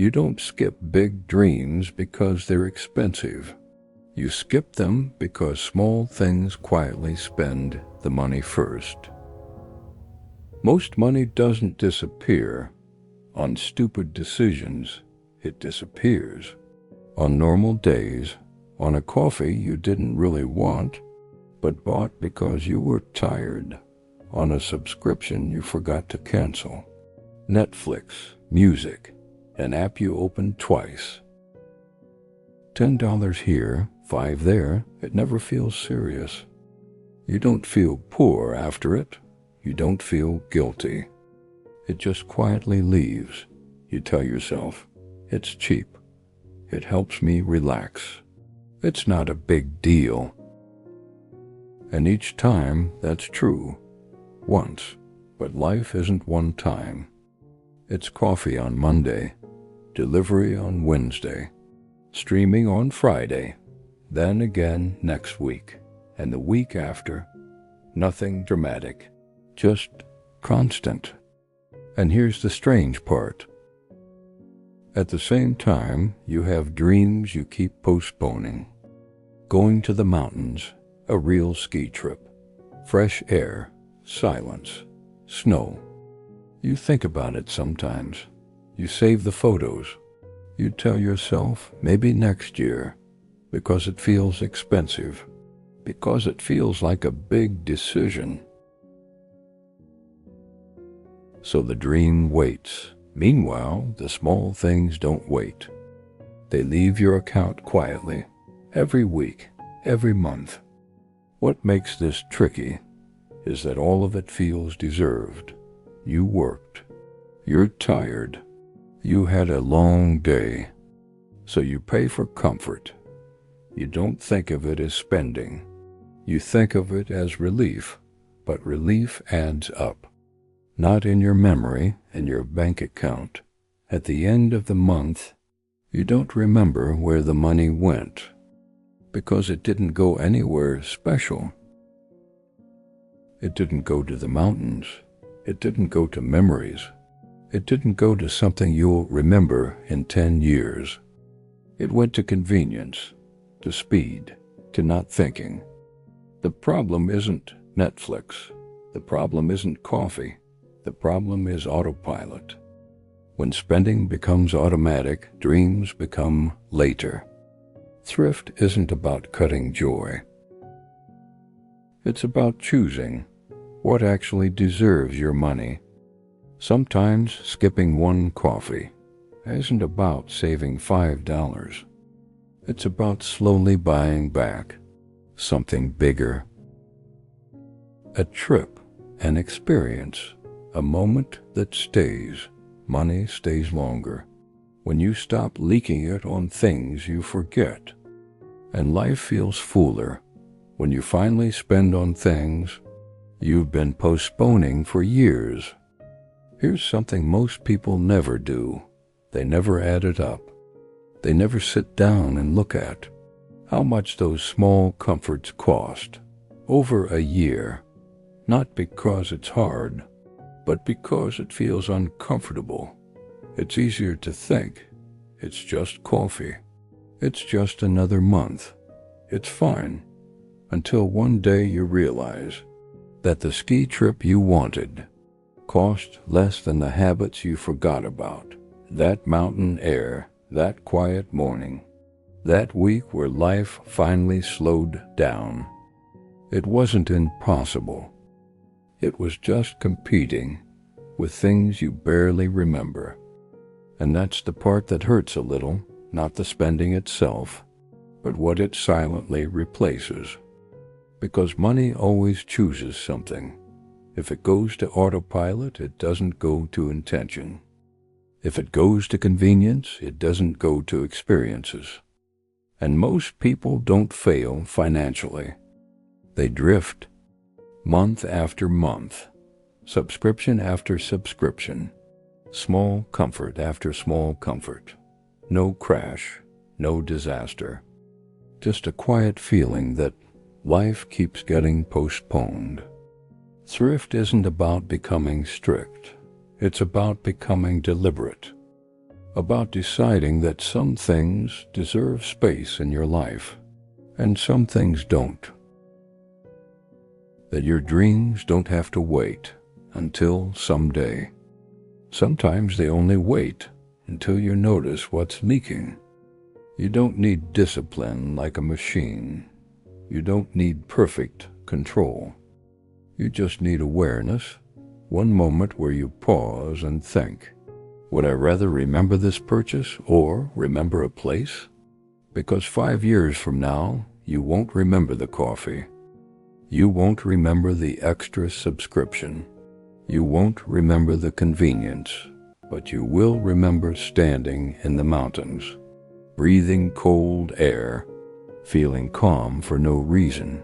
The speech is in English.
You don't skip big dreams because they're expensive. You skip them because small things quietly spend the money first. Most money doesn't disappear on stupid decisions. It disappears on normal days, on a coffee you didn't really want, but bought because you were tired, on a subscription you forgot to cancel. Netflix, music, an app you opened twice. $10 here, $5 there, it never feels serious. You don't feel poor after it. You don't feel guilty. It just quietly leaves. You tell yourself, it's cheap. It helps me relax. It's not a big deal. And each time, that's true. Once. But life isn't one time. It's coffee on Monday, delivery on Wednesday, streaming on Friday, then again next week, and the week after. Nothing dramatic, just constant. And here's the strange part. At the same time, you have dreams you keep postponing. Going to the mountains, a real ski trip, fresh air, silence, snow. You think about it sometimes. You save the photos. You tell yourself, maybe next year, because it feels expensive, because it feels like a big decision. So the dream waits. Meanwhile, the small things don't wait. They leave your account quietly, every week, every month. What makes this tricky is that all of it feels deserved. You worked. You're tired. You had a long day. So you pay for comfort. You don't think of it as spending. You think of it as relief, but relief adds up. Not in your memory, in your bank account. At the end of the month, you don't remember where the money went, because it didn't go anywhere special. It didn't go to the mountains. It didn't go to memories. It didn't go to something you'll remember in 10 years. It went to convenience, to speed, to not thinking. The problem isn't Netflix. The problem isn't coffee. The problem is autopilot. When spending becomes automatic, dreams become later. Thrift isn't about cutting joy. It's about choosing what actually deserves your money. Sometimes skipping one coffee isn't about saving $5. It's about slowly buying back something bigger. A trip, an experience, a moment that stays. Money stays longer when you stop leaking it on things you forget. And life feels fuller when you finally spend on things you've been postponing for years. Here's something most people never do. They never add it up. They never sit down and look at how much those small comforts cost over a year. Not because it's hard, but because it feels uncomfortable. It's easier to think, it's just coffee. It's just another month. It's fine. Until one day you realize that the ski trip you wanted cost less than the habits you forgot about. That mountain air, that quiet morning, that week where life finally slowed down. It wasn't impossible. It was just competing with things you barely remember. And that's the part that hurts a little, not the spending itself, but what it silently replaces. Because money always chooses something. If it goes to autopilot, it doesn't go to intention. If it goes to convenience, it doesn't go to experiences. And most people don't fail financially. They drift, month after month, subscription after subscription, small comfort after small comfort. No crash, no disaster. Just a quiet feeling that life keeps getting postponed. Thrift isn't about becoming strict. It's about becoming deliberate. about deciding that some things deserve space in your life and some things don't. That your dreams don't have to wait until someday. Sometimes they only wait until you notice what's leaking. You don't need discipline like a machine. You don't need perfect control. You just need awareness, one moment where you pause and think, would I rather remember this purchase or remember a place? Because 5 years from now, you won't remember the coffee. You won't remember the extra subscription. You won't remember the convenience, but you will remember standing in the mountains, breathing cold air, feeling calm for no reason,